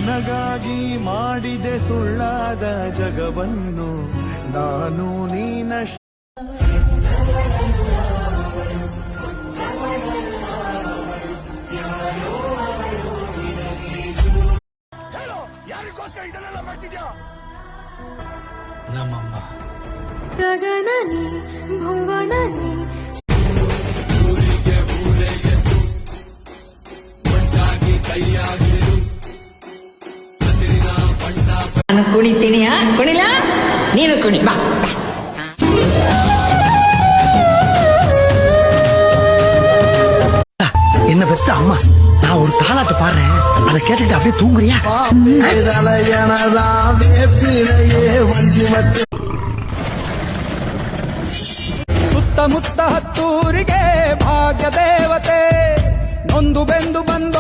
ನಿನಗಾಗಿ ಮಾಡಿದೆ ಸುಳ್ಳಾದ ಜಗವನ್ನು ನಾನು ನೀನಷ್ಟ ನಮ್ಮಮ್ಮ ಗಗನನಿ ಭುವನನಿ ನಾನು ಕುಣಿತೀನಿ, ಕುಣಿಲ ನೀನು ಕುಣಿ ಬಾ. என்ன பெத்த அம்மா, நான் ஒரு தாலாட்டு பாடுறேன், அதை கேட்டுட்டு அப்படியே தூங்குறியா? ಸುತ್ತಮುತ್ತ ಹತ್ತೂರಿಗೆ ಭಾಗ್ಯ ದೇವತೆ ನೊಂದು ಬೆಂದು ಬಂದ